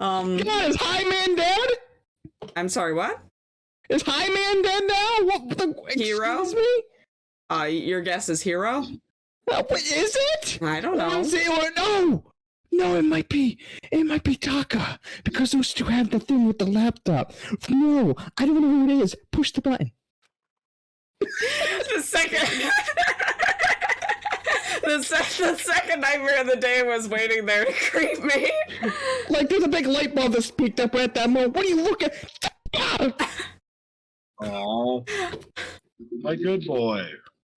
Yeah, is High Man dead? I'm sorry, what? Is High Man dead now? What the Hero? Excuse me? Your guess is Hero? What is it? I don't know. No, it might be Taka, because those two have the thing with the laptop. No, I don't know who it is. Push the button. The second the second nightmare of the day was waiting there to creep me. Like, there's a big light bulb that speaked up right at that moment. What are you looking? Oh, my good boy.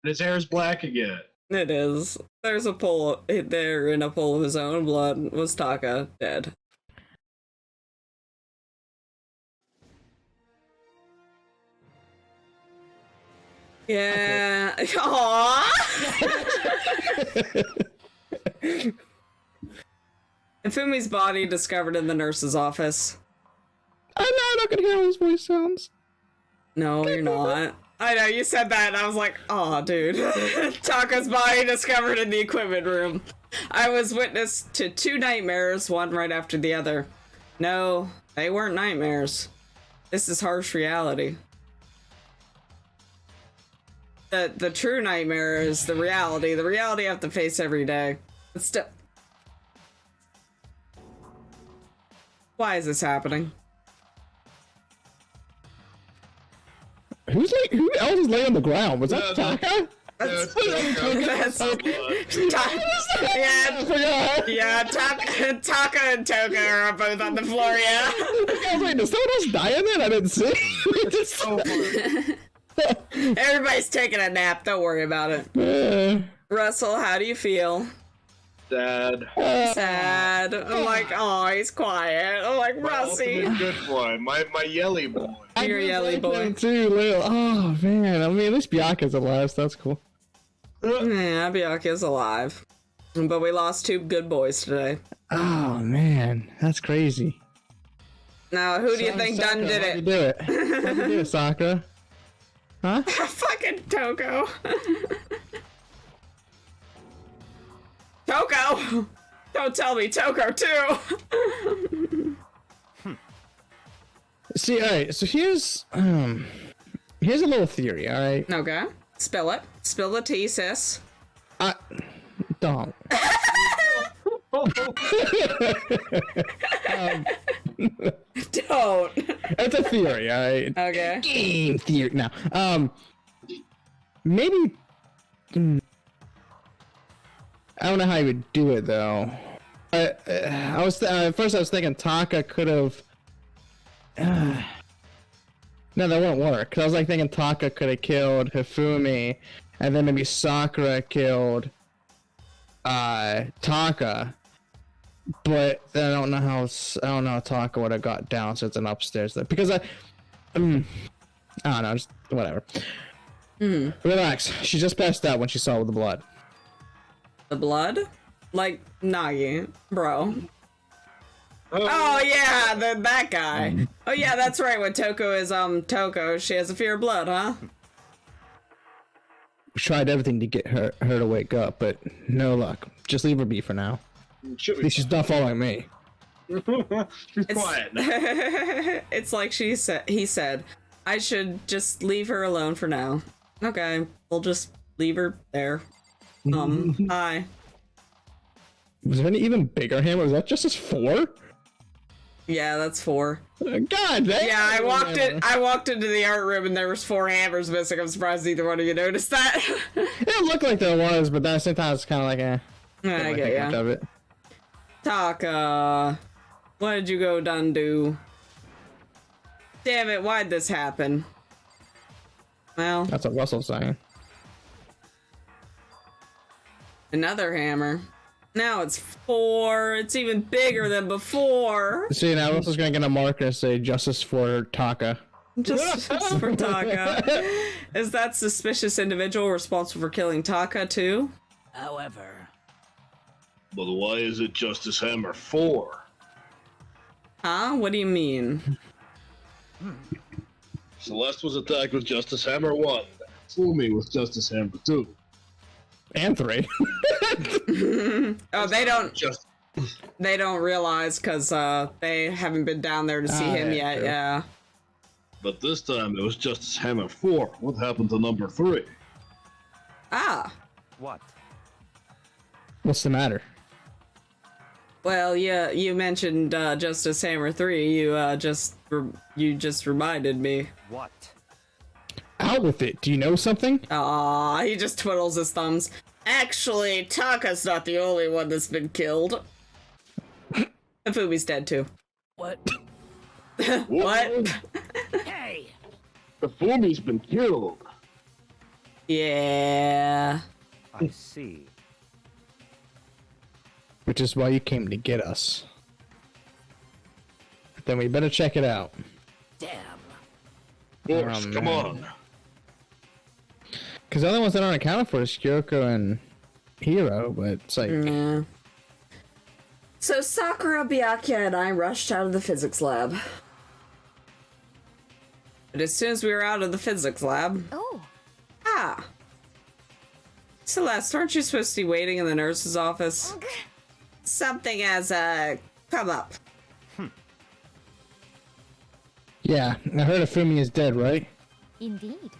His hair is black again. It is. There's a pool there in a pool of his own blood. Was Taka dead? Yeah. Aww. Fumi's body discovered in the nurse's office. I'm not gonna hear how his voice sounds. No, you're not. I know, you said that and I was like, aw, dude. Taka's body discovered in the equipment room. I was witness to 2 nightmares, one right after the other. No, they weren't nightmares. This is harsh reality. The true nightmare is the reality I have to face every day. But still... Why is this happening? Who else is laying on the ground? Was that Taka? Yeah, Taka and Toka are both on the floor, yeah. Wait, did someone else die in it? I didn't see. Everybody's taking a nap, don't worry about it. Russell, how do you feel? Sad. Sad. I'm like, oh, he's quiet. I'm like, Russie. Good boy. My yelly boy. You're a yelly boy. Too, Lil. Oh, man. I mean, at least Byaku's alive, so that's cool. Yeah, Byaku's alive. But we lost 2 good boys today. Oh, man. That's crazy. Now, who do you think done did it? How'd you do it? How'd you do it, Sakura? Huh? Fucking Toko. Toko! Don't tell me Toko too! See, alright, so here's a little theory, alright? Okay. Spill it. Spill the tea, sis. Don't. Don't. It's a theory, alright? Okay. Game theory. Now, maybe... I don't know how you would do it, though. I was at first I was thinking Taka could have... No, that wouldn't work. Cause I was like thinking Taka could have killed Hifumi, and then maybe Sakura killed Taka. But then I don't know how Taka would have got down, so it's an upstairs thing. Because I don't know, just whatever. Relax. She just passed out when she saw the blood. The blood? Like Nagi, bro. Oh yeah, that guy. Oh yeah, that's right. When Toko is Toko, she has a fear of blood, huh? We tried everything to get her to wake up, but no luck. Just leave her be for now. At least she's not following me. She's quiet now. It's like he said, I should just leave her alone for now. Okay, we'll just leave her there. Hi. Was there any even bigger hammer? Was that just as 4? Yeah, that's 4. God damn. Yeah, I walked into the art room and there was 4 hammers missing. I'm surprised either one of you noticed that. It looked like there was, but then at the same time it's kind of like, I get ya. Of it. Taka, what did you go done do? Damn it, why'd this happen? Well, That's what Russell's saying. Another hammer. Now it's 4. It's even bigger than before. See, now Russell's gonna get a marker and say justice for Taka. Justice for Taka. Is that suspicious individual responsible for killing Taka too? However. But why is it Justice Hammer 4? Huh? What do you mean? Celeste was attacked with Justice Hammer 1. Fool me with Justice Hammer 2. And 3. Oh, they don't. They don't realize because they haven't been down there to see him yet. True. Yeah. But this time it was just Hammer 4. What happened to number 3? Ah. What? What's the matter? Well, yeah, you mentioned Justice Hammer 3. You just reminded me. What? Out with it. Do you know something? Aw, he just twiddles his thumbs. Actually, Taka's not the only one that's been killed. Fumi's dead too. What? What? Hey! The Fumi's been killed. Yeah. I see. Which is why you came to get us. Then we better check it out. Damn. Force, Oh, come man. on. Because the only ones that aren't accounted for is Kyoko and Hiro, but it's like... Yeah. So Sakura, Byakuya, and I rushed out of the physics lab. But as soon as we were out of the physics lab... Oh. Ah. Celeste, aren't you supposed to be waiting in the nurse's office? Something has, come up. Yeah, I heard Fumi is dead, right? Indeed.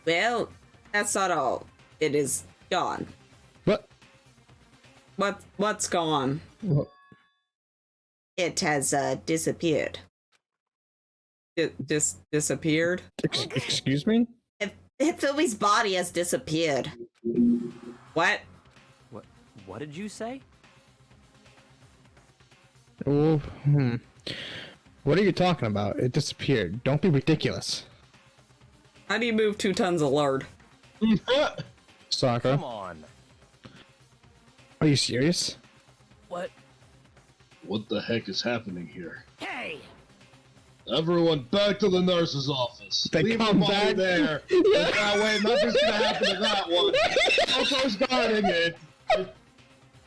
Well, that's not all. It is gone. What? What's gone? What? It has, disappeared. It disappeared? Excuse me? Fumi's body has disappeared. What? What did you say? Oh, What are you talking about? It disappeared. Don't be ridiculous. How do you move 2 tons of lard? Sakura, Come on. are you serious? What? What the heck is happening here? Hey! Everyone back to the nurse's office. They Leave come the body back. there. Yeah. That way nothing's gonna happen to that one. Coco's guarding it.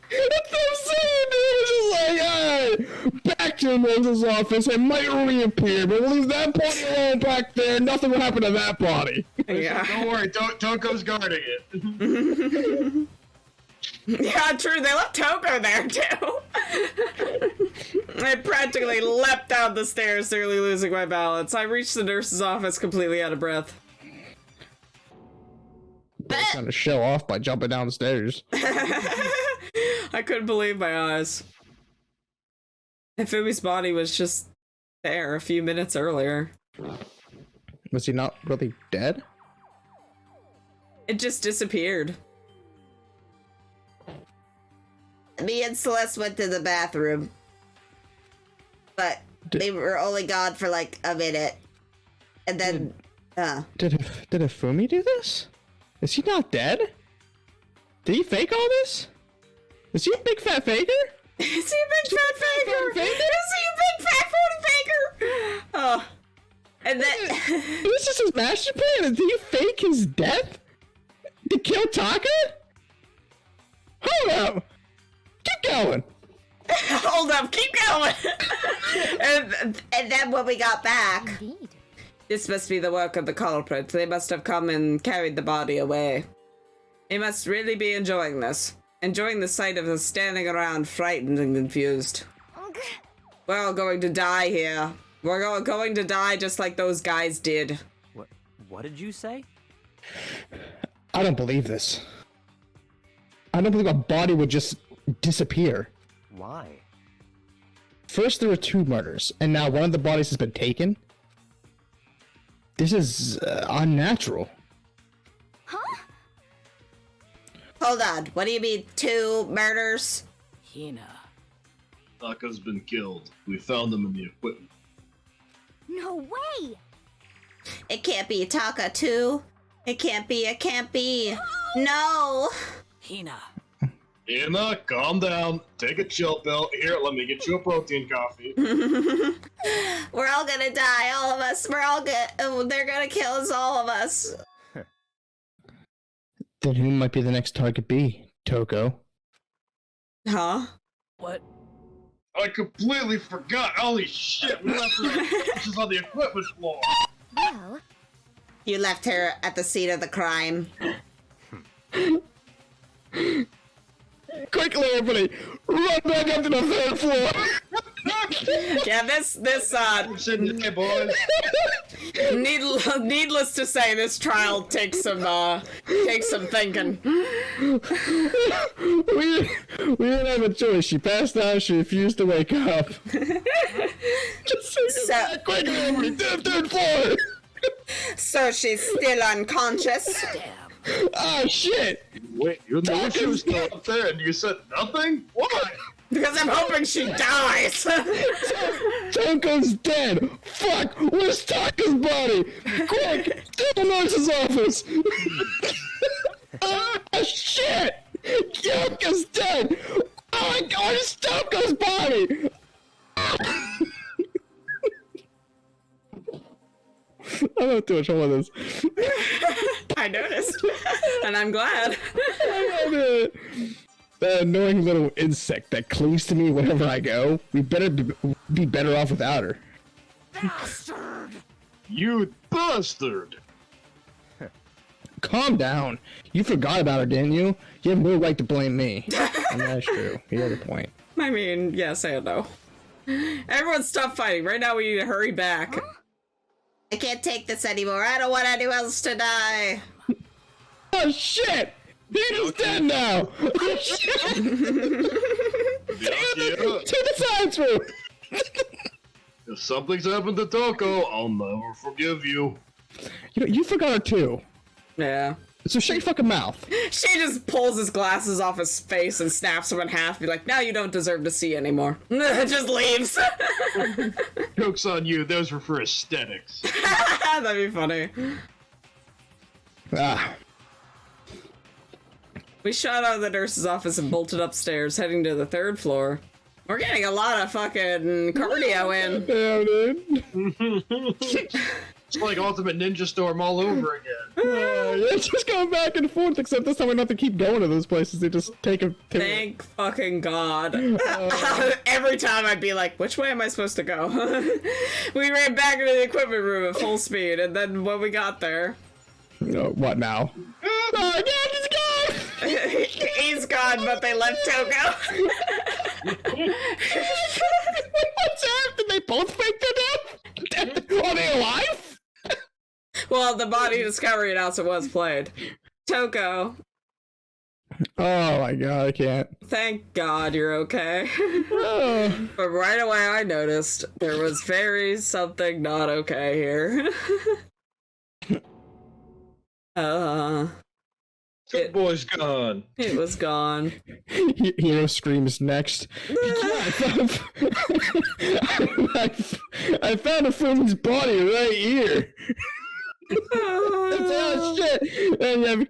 That's what I'm saying, dude. It's just like, back to the nurse's office. It might reappear, but leave that body alone back there. Nothing will happen to that body. Yeah. Don't worry, Toko's guarding it. Yeah, true. They left Toko there, too. I practically leapt down the stairs, nearly losing my balance. I reached the nurse's office completely out of breath. Trying to show off by jumping downstairs. I couldn't believe my eyes. And Fumi's body was just there a few minutes earlier. Was he not really dead? It just disappeared. Me and Celeste went to the bathroom. But they were only gone for like a minute. And then, Did Fumi do this? Is he not dead? Did he fake all this? Is he a big fat faker? Is he a big fat faker? Is he a big fat 40 faker? Oh. And then... This is his master plan? Did he fake his death? To kill Taka? Hold up! Keep going! Hold up, keep going! and then when we got back... Indeed. This must be the work of the culprit. They must have come and carried the body away. He must really be enjoying this. Enjoying the sight of us standing around frightened and confused. We're all going to die here. We're all going to die just like those guys did. What did you say? I don't believe this. I don't believe a body would just disappear. Why? First there were 2 murders, and now one of the bodies has been taken? This is unnatural. Huh? Hold on, what do you mean 2 murders? Hina. Taka's been killed. We found him in the equipment. No way! It can't be Taka 2. It can't be. No! Hina. Anna, calm down. Take a chill pill. Here, let me get you a protein coffee. We're all gonna die, all of us. We're all they're gonna kill us, all of us. Then who might be the next target be? Toko? Huh? What? I completely forgot. Holy shit, we left her just on the equipment floor. Well, You left her at the scene of the crime. Quickly, everybody, run back up to the third floor. Yeah, this Sitting there, boys. needless to say, this trial takes some thinking. We didn't have a choice. She passed out. She refused to wake up. Just so quickly, everybody, to the third floor. So she's still unconscious. Oh shit! Wait, you knew she was still up there and you said nothing? Why? Because I'm hoping she dies. Taco's dead! Fuck! Where's Taka's body? Quick! To the nurse's office! Ah, shit! Taco's dead! Oh my god, it's Taco's body! I'm not too much fun with this. I noticed. And I'm glad. That annoying little insect that clings to me wherever I go. We better be better off without her. Bastard! You bastard! Calm down. You forgot about her, didn't you? You have no right to blame me. And that's true. You have a point. I mean, yes and no. Everyone stop fighting. Right now we need to hurry back. I can't take this anymore. I don't want anyone else to die. Oh shit! Peter's dead now! Oh shit! To the science room! If something's happened to Toko, I'll never forgive you. You know, you forgot her too. Yeah. So shut your fucking mouth. She just pulls his glasses off his face and snaps him in half. Be like, now you don't deserve to see anymore. Just leaves. Joke's on you, those were for aesthetics. That'd be funny. Ah. We shot out of the nurse's office and bolted upstairs, heading to the third floor. We're getting a lot of fucking cardio in. Damn, dude. It's like Ultimate Ninja Storm all over again. Yeah, it's just going back and forth, except this time we don't have to keep going to those places. They just take a... Thank fucking God. Every time I'd be like, which way am I supposed to go? We ran back into the equipment room at full speed, and then when we got there... what now? Oh, yeah, he's gone! He's gone, but they left Toko. What's happened? Did they both fake their death? Are they alive? Well, the body discovery announcement was played. Toko, Oh my god, I can't. thank God you're okay. Oh. But right away I noticed there was something not okay here. Good boy's gone. It was gone. Hero screams next. I found a woman's body right here. Oh shit! And you have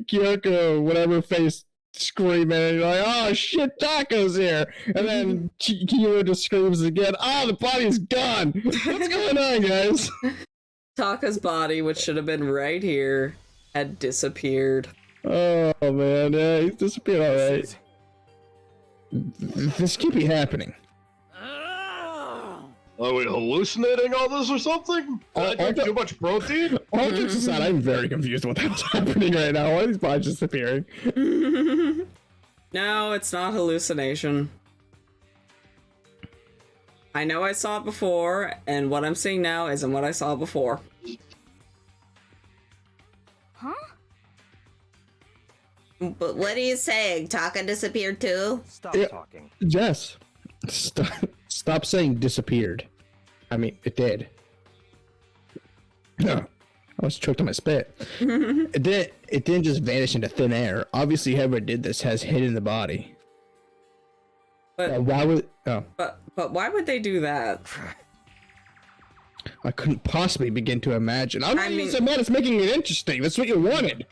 Kyoko, whatever face, screaming, and you're like, oh shit, Taco's here! And then Kyo just screams again, oh, the body's gone! What's going on, guys? Taka's body, which should have been right here, had disappeared. Oh man, yeah, he's disappeared alright. This can't be happening. Are we hallucinating all this or something? Did I drink too much protein? All jokes aside, I'm very confused with what's happening right now. Why are these bodies disappearing? No, it's not hallucination. I know I saw it before, and what I'm seeing now isn't what I saw before. Huh? But what are you saying? Taka disappeared too? Stop Yeah. talking. Jess, stop saying disappeared. I mean, it did. I was choked on my spit. It didn't just vanish into thin air. Obviously, whoever did this has hidden the body. But Why would... Oh. but why would they do that? I couldn't possibly begin to imagine. I'm not I even mean- so mad it's making it interesting. That's what you wanted.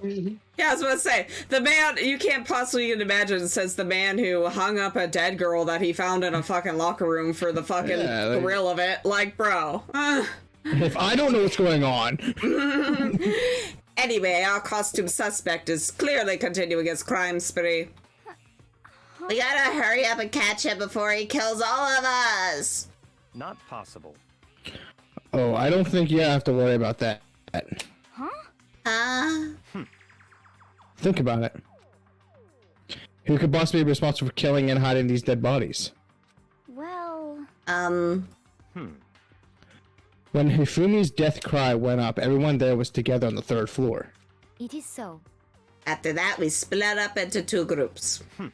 Yeah, I was about to say, the man, you can't possibly even imagine, it says the man who hung up a dead girl that he found in a fucking locker room for the fucking Yeah, like- thrill of it. Like, bro. If I don't know what's going on... Anyway, our costume suspect is clearly continuing his crime spree. We gotta hurry up and catch him before he kills all of us. Not possible. Oh, I don't think you have to worry about that. Huh? Think about it. Who could possibly be responsible for killing and hiding these dead bodies? Well, When Hifumi's death cry went up, everyone there was together on the 3rd floor. it is so. After that, we split up into 2 groups. And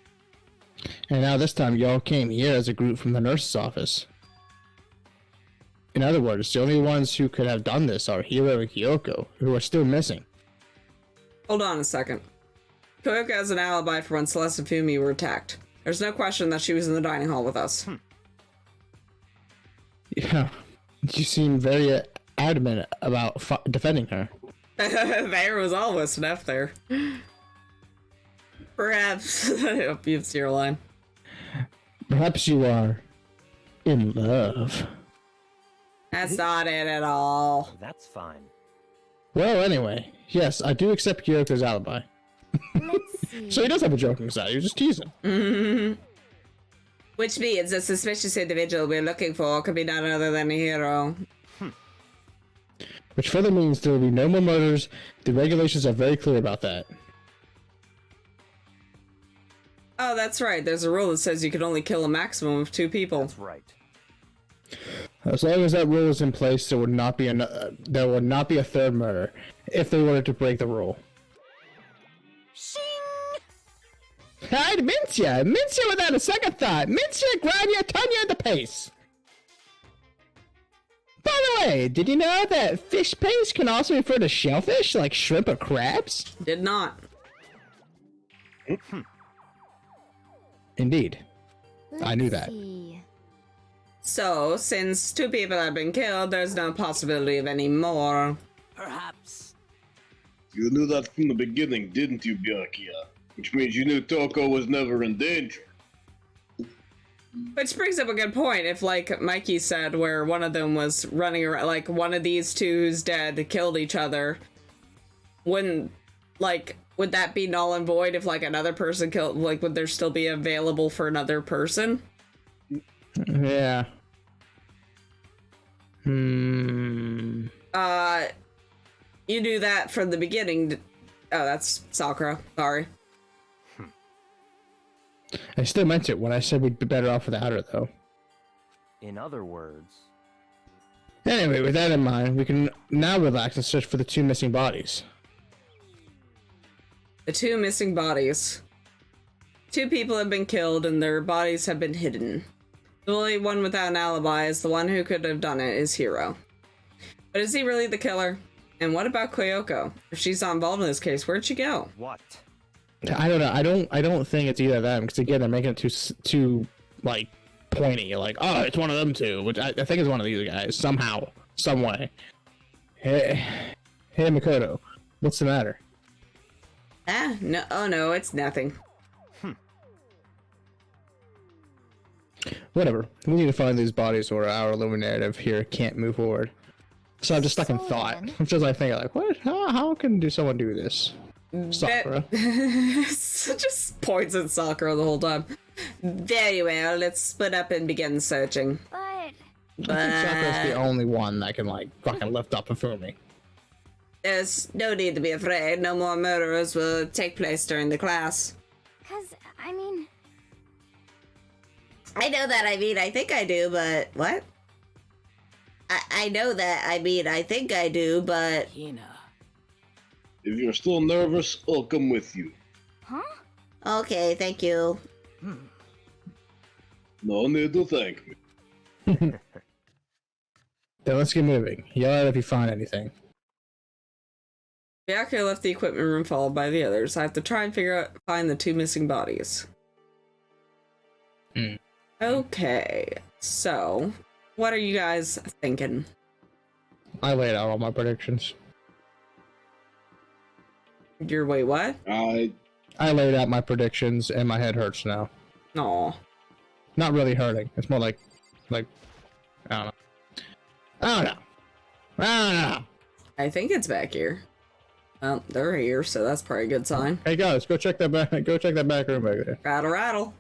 now this time, y'all came here as a group from the nurse's office. In other words, the only ones who could have done this are Hiro and Kyoko, who are still missing. Hold on a second. Koyoka has an alibi for when Celeste and Fumi were attacked. There's no question that she was in the dining hall with us. Yeah, you seem very adamant about defending her. There was almost enough there. Perhaps. You've your line. Perhaps you are in love. That's not it at all. That's fine. Well, anyway, yes, I do accept Kyoko's alibi. Let's see. So he does have a joking side, you're just teasing. Which means the suspicious individual we're looking for could be none other than a hero. Which further means there will be no more murders. The regulations are very clear about that. Oh, that's right. There's a rule that says you can only kill a maximum of 2 people. That's right. As long as that rule is in place, there would not be a 3rd murder if they wanted to break the rule. Hi, Mincia! Mincia without a second thought! Mincia, grab your Tanya at the pace! By the way, did you know that fish paste can also refer to shellfish, like shrimp or crabs? Did not. Indeed. I knew that. See. So, since 2 people have been killed, there's no possibility of any more. Perhaps. You knew that from the beginning, didn't you, Byakuya? Which means you knew Toko was never in danger. Which brings up a good point. If, like Mikey said, where one of them was running around, like one of these 2 who's dead killed each other, wouldn't, like, would that be null and void if, like, another person killed, like, would there still be available for another person? Yeah. You knew that from the beginning. Oh, that's Sakura. Sorry. I still meant it when I said we'd be better off without her, though. In other words, Anyway, with that in mind, we can now relax and search for the 2 missing bodies. The 2 missing bodies. 2 people have been killed and their bodies have been hidden. The only one without an alibi is the one who could have done it is Hiro. But is he really the killer? And what about Koyoko? If she's not involved in this case, where'd she go? what? I don't know. I don't think it's either of them, because again, they're making it too like pointy. You're like, oh, it's one of them 2, which I think it's one of these guys somehow, some way. Hey, Makoto, what's the matter? Ah, no, oh no, it's nothing. Whatever. We need to find these bodies, or our little narrative here can't move forward. So I'm just stuck in So thought. then- I'm just like thinking, like, what? How can someone do this? Sakura. Just points at Sakura the whole time. Very well, let's split up and begin searching. But I think Sakura's the only one that can like fucking lift up Hifumi. There's no need to be afraid. No more murderers will take place during the class. cause I mean, I know that, I think I do, but... What? I know that, I think I do, but... Hina. If you're still nervous, I'll come with you. huh? Okay, thank you. No need to thank me. Then let's get moving. Yell out if you find anything. Byakuya left the equipment room followed by the others. I have to try and find the 2 missing bodies. Okay, so... What are you guys thinking? I laid out all my predictions. Wait, what? I laid out my predictions and my head hurts now. Aw. Not really hurting. It's more like, I don't know. I don't know. I think it's back here. Well, they're here, so that's probably a good sign. Hey guys, go check that back room back there. Rattle, rattle.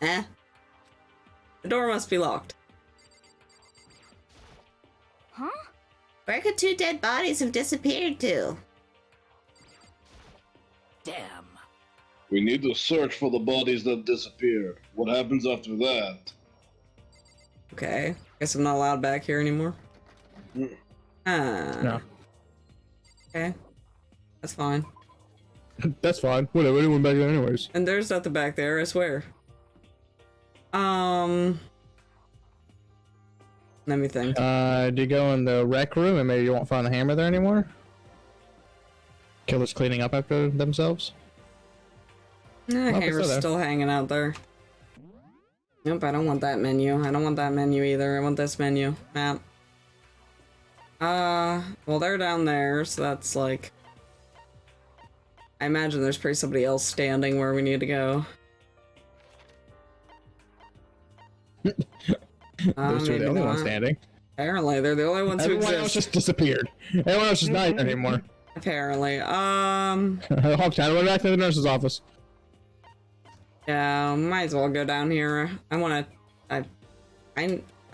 Eh. The door must be locked. Huh? Where could 2 dead bodies have disappeared to? Damn. We need to search for the bodies that disappeared. What happens after that? Okay. Guess I'm not allowed back here anymore. No. Okay. That's fine. That's fine. Whatever, anyone back there anyways. And there's nothing back there, I swear. Let me think. Do you go in the rec room and maybe you won't find the hammer there anymore? Killers cleaning up after themselves? Hammer's there. still hanging out there. Nope, I don't want that menu. I don't want that menu either. I want this menu. Map. Well, they're down there, so that's like... I imagine there's probably somebody else standing where we need to go. Those two are the only ones standing. Apparently, they're the only ones who Everyone else exist. just disappeared. Everyone else is not here anymore. Apparently. Hawk time, went back to the nurse's office. Yeah, might as well go down here.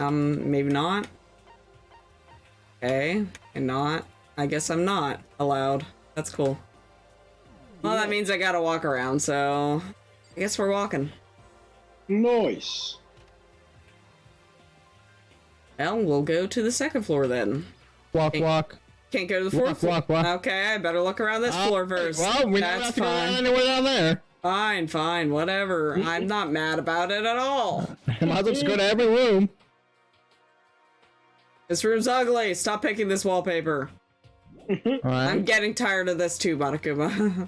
Maybe not. Okay, and not. I guess I'm not allowed. That's cool. Well, that means I gotta walk around, so I guess we're walking. Nice. Well, we'll go to the second floor then. Walk, walk. Can't go to the fourth floor. Walk. Okay, I better look around this floor first. Well, we That's don't have to fine. go anywhere down there. Fine, whatever. I'm not mad about it at all. Might as well just go to every room. This room's ugly. Stop picking this wallpaper. I'm Alright. getting tired of this too, Monokuma.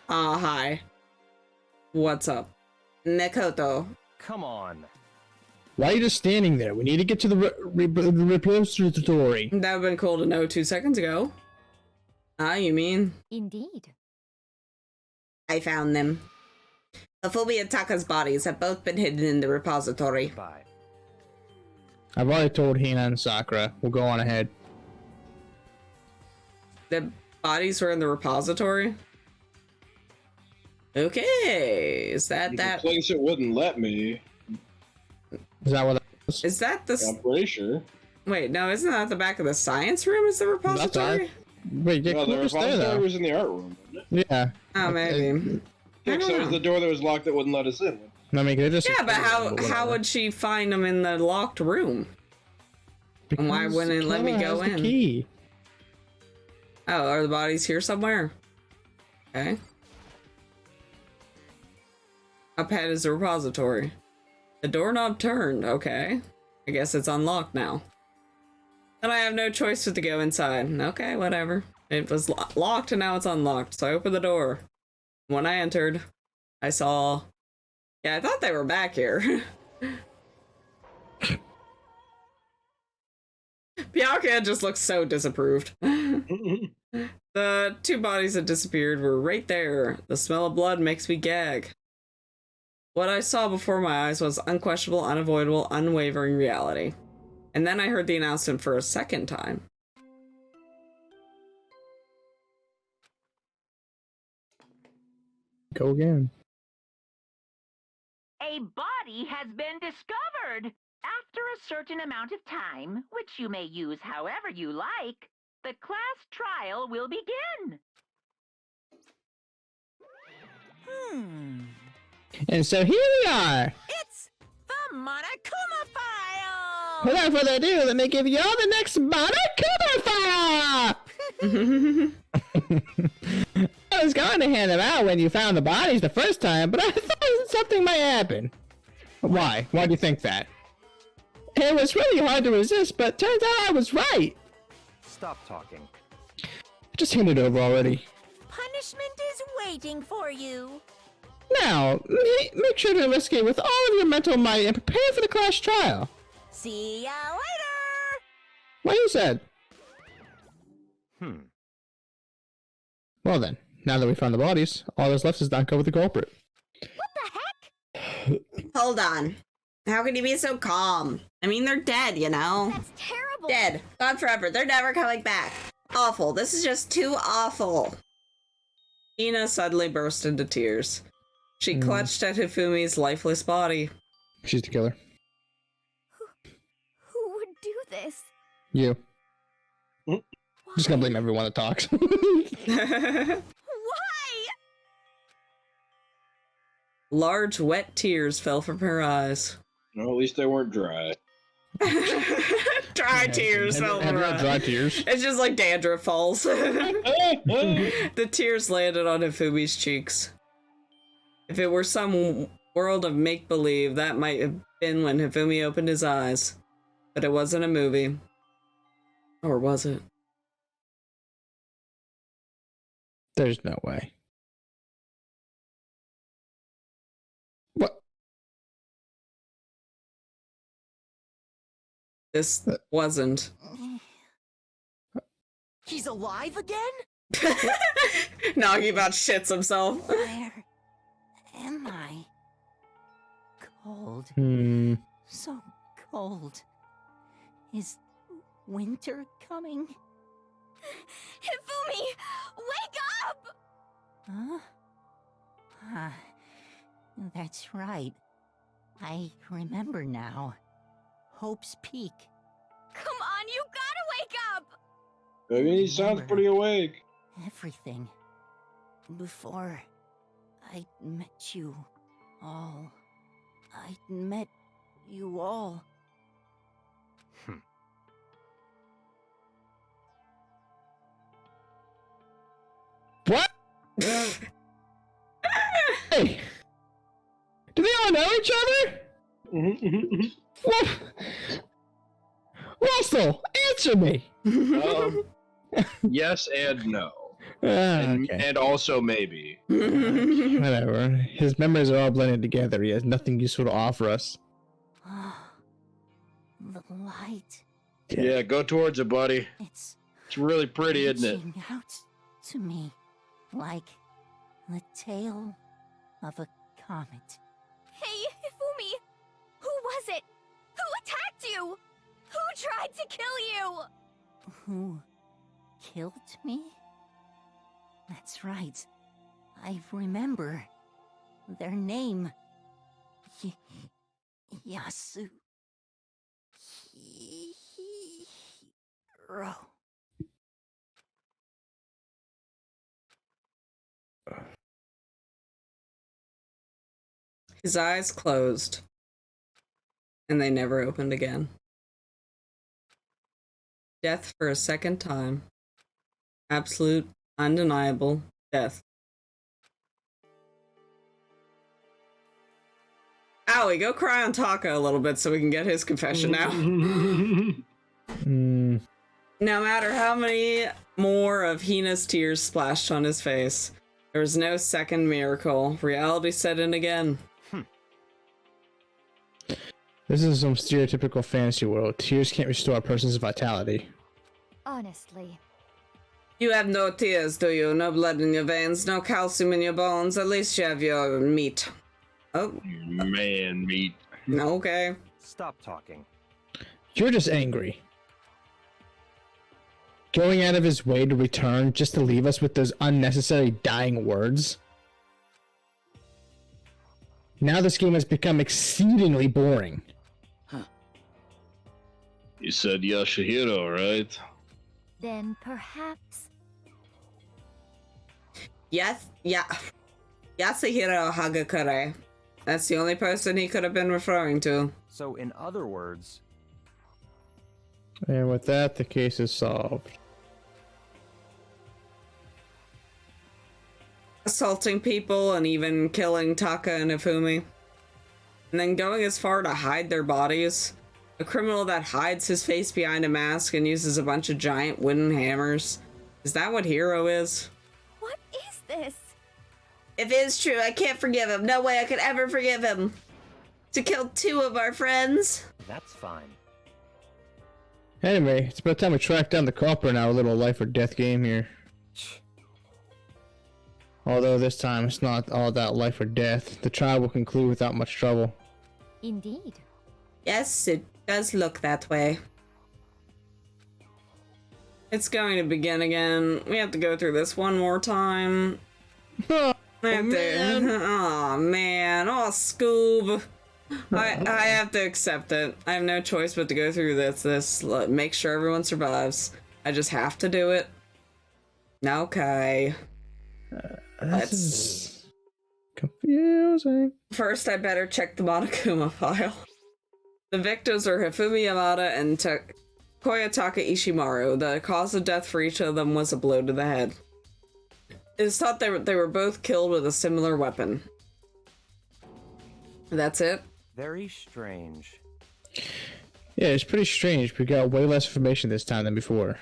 Hi. What's up? Nekoto. Come on. Why are you just standing there? We need to get to the repository. That would've been cool to know 2 seconds ago. You mean? Indeed. I found them. Hifumi and Taka's bodies have both been hidden in the repository. Bye. I've already told Hina and Sakura. We'll go on ahead. The bodies were in the repository? Okay, is that The that? place it wouldn't let me. Is that what that was? Is that the? I'm pretty sure. Wait, no, isn't that the back of the science room? Is the repository? Wait, get No, the close there, repository though. was in the art room, wasn't it? Yeah. Oh, maybe. Yeah, so it was the door that was locked that wouldn't let us in. I mean, they just Yeah, but how would she find them in the locked room? And why wouldn't it let me Killa go has the in? Key. Oh, are the bodies here somewhere? Okay. Up ahead is the repository. The doorknob turned. Okay. I guess it's unlocked now. And I have no choice but to go inside. Okay, whatever. It was locked and now it's unlocked. So I opened the door. When I entered, I saw... Yeah, I thought they were back here. Bianca just looks so disapproved. The 2 bodies that disappeared were right there. The smell of blood makes me gag. What I saw before my eyes was unquestionable, unavoidable, unwavering reality. And then I heard the announcement for a second time. Go again. A body has been discovered. After a certain amount of time, which you may use however you like, the class trial will begin. And so here we are. It's the Monokuma file! Without further ado, let me give you all the next Monokuma file! I was going to hand them out when you found the bodies the first time, but I thought something might happen. Why? Why do you think that? It was really hard to resist, but turns out I was right. Stop talking. I just handed it over already. Punishment is waiting for you. Now, make sure to investigate with all of your mental might and prepare for the class trial. See ya later! What you said. Hmm. Well then, now that we found the bodies, all that's left is to uncover the culprit. Hold on. How can you be so calm? I mean, they're dead, you know? That's terrible. Dead. Gone forever. They're never coming back. Awful. This is just too awful. Ina suddenly burst into tears. She clutched at Hifumi's lifeless body. She's the killer. Who would do this? You. Why? Just gonna blame everyone that talks. Why? Large, wet tears fell from her eyes. Well, at least they weren't dry. Dry tears fell from her eyes. Dry tears. It's just like dandruff falls. The tears landed on Hifumi's cheeks. If it were some world of make-believe, that might have been when Hifumi opened his eyes. But it wasn't a movie. Or was it? There's no way. What? This wasn't. He's alive again? Nagi about shits himself. Where am I? Cold. So cold. Is winter coming? Hifumi, wake up! Huh? That's right. I remember now. Hope's Peak. Come on, you gotta wake up! I mean, he sounds pretty awake. Everything. Before I met you all. I met you all. What? Hey! Do they all know each other? Well, Russell, answer me! Yes and no. Okay. And also maybe. Whatever. His memories are all blended together. He has nothing useful to offer us. The light. Yeah, go towards it, buddy. It's really pretty, isn't it? reaching out to me like the tail of a comet. Hey, Hifumi! Who was it? Who attacked you? Who tried to kill you? Who killed me? That's right. I remember their name. Yasu. Hiro. His eyes closed, and they never opened again. Death for a second time. Absolute, undeniable death. Owie, go cry on Taco a little bit so we can get his confession now. No matter how many more of Hina's tears splashed on his face, there was no second miracle. Reality set in again. This is some stereotypical fantasy world. Tears can't restore a person's vitality. Honestly. You have no tears, do you? No blood in your veins, no calcium in your bones. At least you have your meat. Oh. Man, meat. Okay. Stop talking. You're just angry. Going out of his way to return just to leave us with those unnecessary dying words. Now this game has become exceedingly boring. You said Yashihiro, right? Then perhaps... Yes, yeah. Yasuhiro Hagakure. That's the only person he could have been referring to. So, in other words... And with that, the case is solved. Assaulting people and even killing Taka and Ifumi. And then going as far to hide their bodies. A criminal that hides his face behind a mask and uses a bunch of giant wooden hammers. Is that what Hero is? What is this? If it is true, I can't forgive him. No way I could ever forgive him. To kill two of our friends. That's fine. Anyway, it's about time we track down the culprit in our little life or death game here. Although this time it's not all that life or death. The trial will conclude without much trouble. Indeed. Yes, it does look that way. It's going to begin again. We have to go through this one more time. Oh man. Oh, Scoob. I have to accept it. I have no choice but to go through this. Make sure everyone survives. I just have to do it. Okay. This is confusing. confusing. First, I better check the Monokuma file. The victims are Hifumi Yamada and Koyotaka Ishimaru. The cause of death for each of them was a blow to the head. It is thought they were both killed with a similar weapon. That's it? Very strange. Yeah, it's pretty strange. We got way less information this time than before.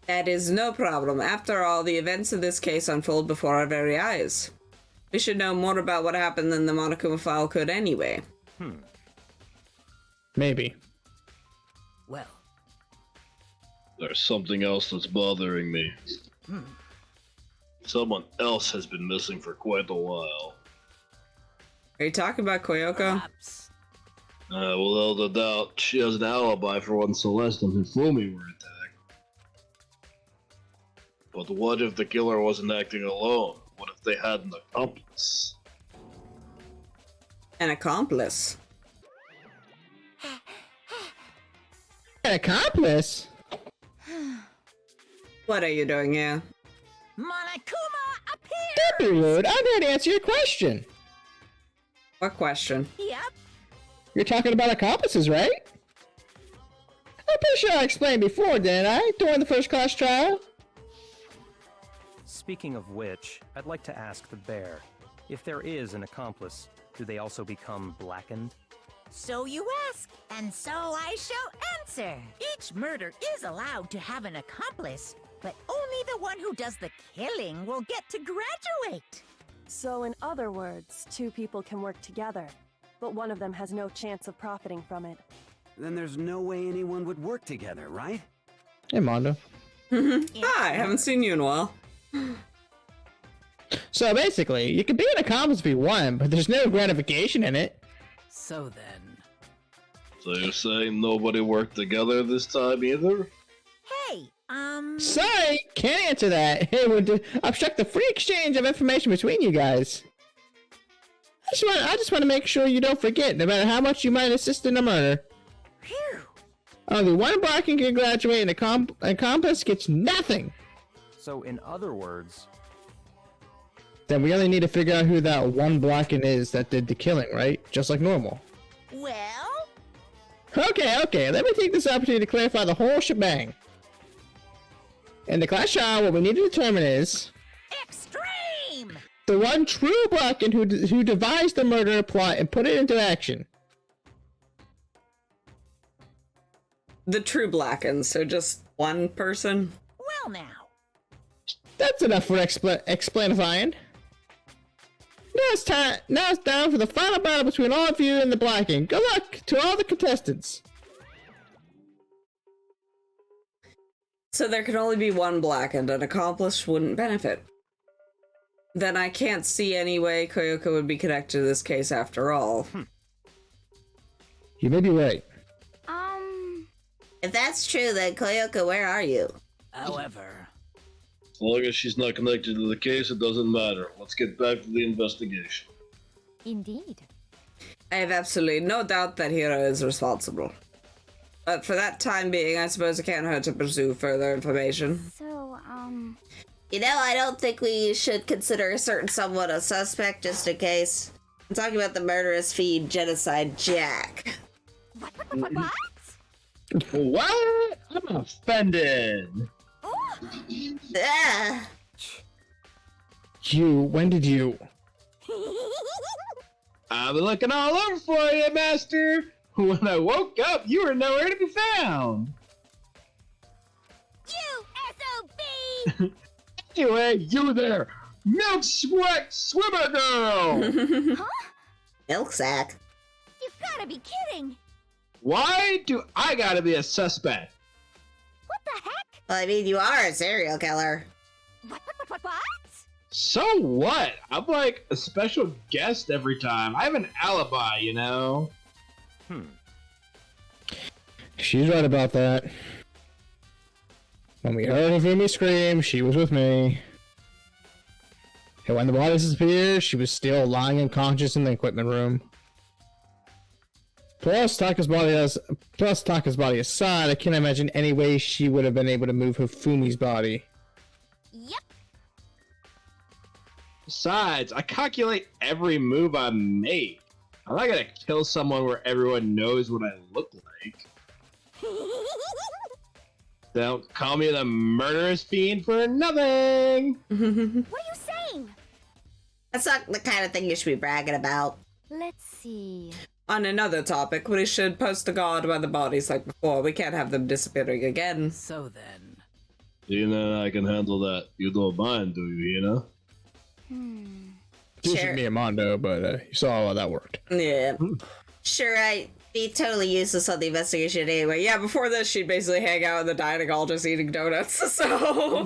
That is no problem. After all, the events of this case unfold before our very eyes. We should know more about what happened than the Monokuma file could anyway. Maybe. Well, There's something else that's bothering me. Someone else has been missing for quite a while. Are you talking about Koyoko? perhaps. Without a doubt, she has an alibi for when Celeste and Hifumi were attacked. But what if the killer wasn't acting alone? What if they had an accomplice? An accomplice. An accomplice? What are you doing here? Monokuma appears! Don't be rude. I'm here to answer your question. What question? Yep. You're talking about accomplices, right? I'm pretty sure I explained before, didn't I? During the first class trial? Speaking of which, I'd like to ask the bear, if there is an accomplice, do they also become blackened? So you ask, and so I shall answer. Each murder is allowed to have an accomplice, but only the one who does the killing will get to graduate. So in other words, two people can work together, but one of them has no chance of profiting from it. Then there's no way anyone would work together, right? Hey, Mondo. Hi, haven't seen you in a while. So basically, you can be an accomplice if you want, but there's no gratification in it. So then... So you're saying nobody worked together this time either? Hey, Sorry, can't answer that. It would obstruct the free exchange of information between you guys. I just want to make sure you don't forget, no matter how much you might assist in a murder. Phew. Only one blacking can graduate, and an accomplice gets nothing. So in other words, Then we only need to figure out who that one blacking is that did the killing, right? Just like normal. Well... Okay, let me take this opportunity to clarify the whole shebang. In the class trial, what we need to determine is Extreme! the one true blacking who devised the murder plot and put it into action. The true Blacken, so just one person? Well now. That's enough for explanifying. Now it's down for the final battle between all of you and the blacking. Good luck to all the contestants. So there can only be one Blackened, an accomplice wouldn't benefit. Then I can't see any way Koyoko would be connected to this case after all. You may be right. If that's true, then Koyoko, where are you? However... As long as she's not connected to the case, it doesn't matter. Let's get back to the investigation. Indeed. I have absolutely no doubt that Hiro is responsible. But for that time being, I suppose it can't hurt to pursue further information. So, You know, I don't think we should consider a certain someone a suspect just in case. I'm talking about the murderous fiend Genocide Jack. what? What? I'm offended. Ah! When did you? I've been looking all over for you, Master. When I woke up, you were nowhere to be found. You SOB! Anyway, you there, milk sweat swimmer girl. Milk sack. You've gotta be kidding! Why do I gotta be a suspect? What the heck? Well, I mean, you are a serial killer. What? So what? I'm like a special guest every time. I have an alibi, you know? She's right about that. When we heard Hifumi scream, she was with me. And when the body disappeared, she was still lying unconscious in the equipment room. Plus Taka's body aside, I can't imagine any way she would have been able to move Hifumi's body. Yep. Besides, I calculate every move I make. I'm not gonna kill someone where everyone knows what I look like. Don't call me the murderous fiend for nothing! What are you saying? That's not the kind of thing you should be bragging about. Let's see. On another topic, we should post a guard by the bodies like before. We can't have them disappearing again. So then... You know, I can handle that. You don't mind, do you, know? Decent me and Mondo, but you saw how that worked. Yeah. Sure, I'd be totally useless on the investigation anyway. Yeah, before this, she'd basically hang out in the dining hall just eating donuts, so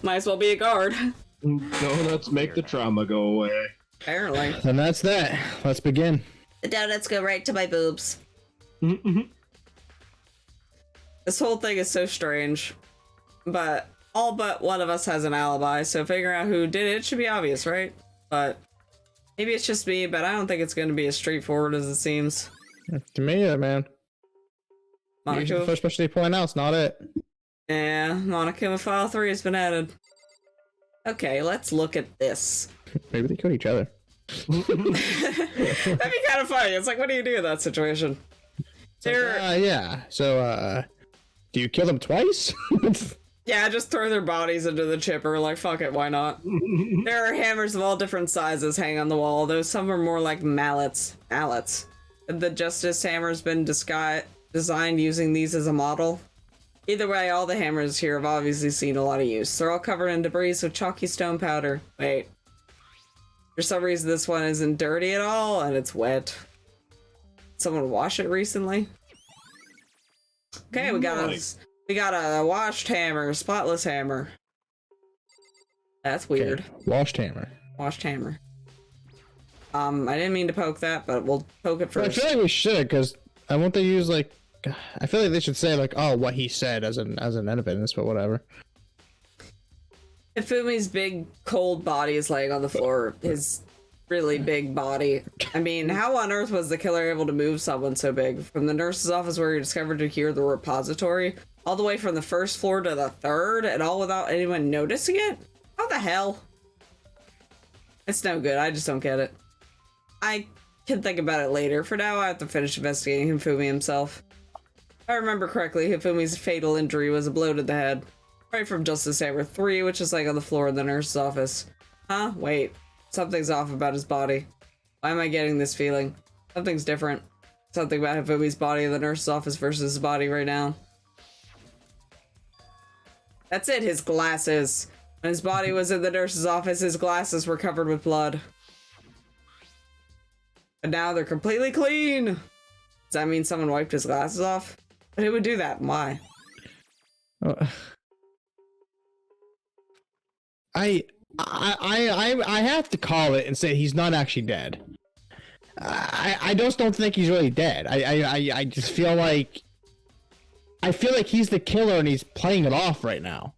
might as well be a guard. Donuts make the trauma go away. Apparently. And that's that. Let's begin. The donuts go right to my boobs. This whole thing is so strange. But all but one of us has an alibi, so figuring out who did it should be obvious, right? But maybe it's just me, but I don't think it's going to be as straightforward as it seems. To me, man. Monaco. The first person to point out, it's not it. Yeah, Monaco File 3 has been added. Okay, let's look at this. Maybe they killed each other. That'd be kind of funny. It's like, what do you do in that situation? Yeah. So, do you kill them twice? Yeah, just throw their bodies into the chipper. Like, fuck it, why not? There are hammers of all different sizes hanging on the wall, though some are more like mallets. The Justice Hammer's been designed using these as a model. Either way, all the hammers here have obviously seen a lot of use. They're all covered in debris with chalky stone powder. Wait. For some reason, this one isn't dirty at all, and it's wet. Someone wash it recently? Okay, we got a washed hammer, spotless hammer. That's weird. Okay. Washed hammer. Washed hammer. I didn't mean to poke that, but we'll poke it first. I feel like we should, because I want to use like, I feel like they should say like, oh, what he said as an evidence, but whatever. Hifumi's big, cold body is laying on the floor. His really big body. I mean, how on earth was the killer able to move someone so big? From the nurse's office where he discovered to here the repository, all the way from the first floor to the third, and all without anyone noticing it? How the hell? It's no good. I just don't get it. I can think about it later. For now, I have to finish investigating Hifumi himself. If I remember correctly, Hifumi's fatal injury was a blow to the head. Right from Justice Hammer 3, which is like on the floor in the nurse's office. Huh? Wait. Something's off about his body. Why am I getting this feeling? Something's different. Something about Hifumi's body in the nurse's office versus his body right now. That's it, his glasses. When his body was in the nurse's office, his glasses were covered with blood. But now they're completely clean! Does that mean someone wiped his glasses off? But who would do that, and why? I have to call it and say he's not actually dead. I just don't think he's really dead. I just feel like he's the killer and he's playing it off right now.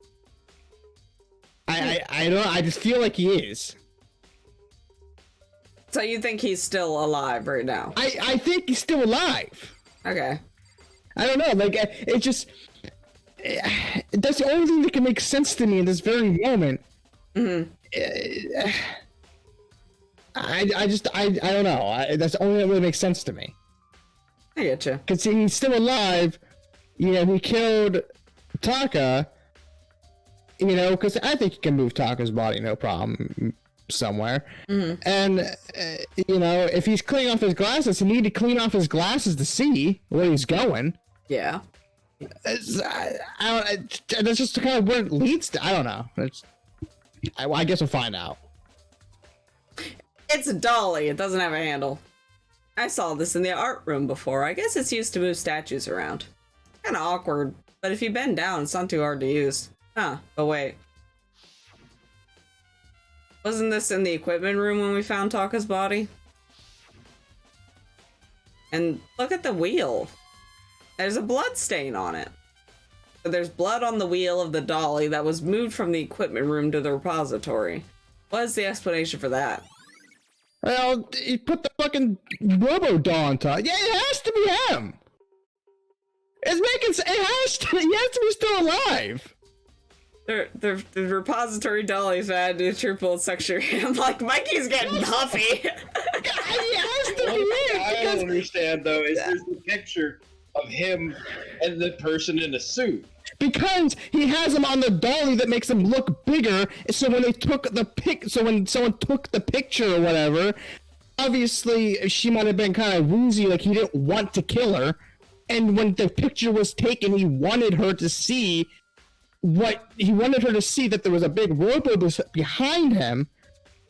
I just feel like he is. So you think he's still alive right now? I think he's still alive. Okay. I don't know, like, it just... That's the only thing that can make sense to me in this very moment. Mm-hmm. I don't know. That's the only thing that really makes sense to me. I get you. Because he's still alive. You know, he killed Taka. You know, because I think he can move Taka's body, no problem, somewhere. Mm-hmm. And, you know, if he's cleaning off his glasses, he need to clean off his glasses to see where he's going. Yeah. That's just kind of where it leads to. I don't know. I guess we'll find out. It's a dolly. It doesn't have a handle. I saw this in the art room before. I guess it's used to move statues around. Kind of awkward, but if you bend down, it's not too hard to use. Huh, but wait. Wasn't this in the equipment room when we found Taka's body? And look at the wheel. There's a blood stain on it. So there's blood on the wheel of the dolly that was moved from the equipment room to the repository. What is the explanation for that? Well, he put the fucking Robo-Doll on top. Yeah, it has to be him. It's making sense. He has to be still alive. The repository dollies add to triple section. I'm like, Mikey's getting Huffy. I don't understand though is there's the picture of him and the person in a suit. Because he has him on the dolly that makes him look bigger. So when they took the when someone took the picture or whatever, obviously she might have been kind of woozy, like he didn't want to kill her. And when the picture was taken, he wanted her to see that there was a big rope behind him,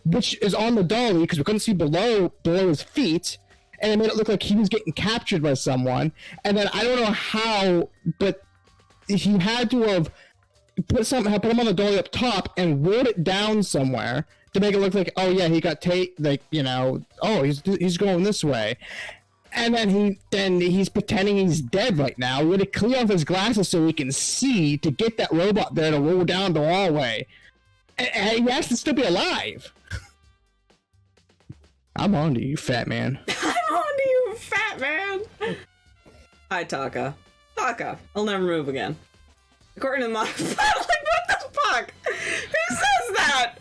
which is on the dolly because we couldn't see below his feet, and it made it look like he was getting captured by someone. And then I don't know how, but he had to have put him on the dolly up top and wrote it down somewhere to make it look like, oh yeah, he got oh he's going this way. And then he's pretending he's dead right now. We had to clear off his glasses so he can see to get that robot there to roll down the hallway. And he has to still be alive. I'm on to you, fat man. I'm on to you, fat man. Hi, Taka. Taka, I'll never move again. According to my... like, what the fuck? Who says that?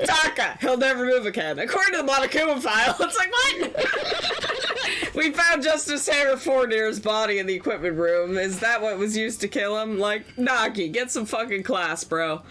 Taka, he'll never move again. According to the Monokuma file, it's like, what? We found Justice Hammer 4 near his body in the equipment room. Is that what was used to kill him? Like, Nagi, get some fucking class, bro.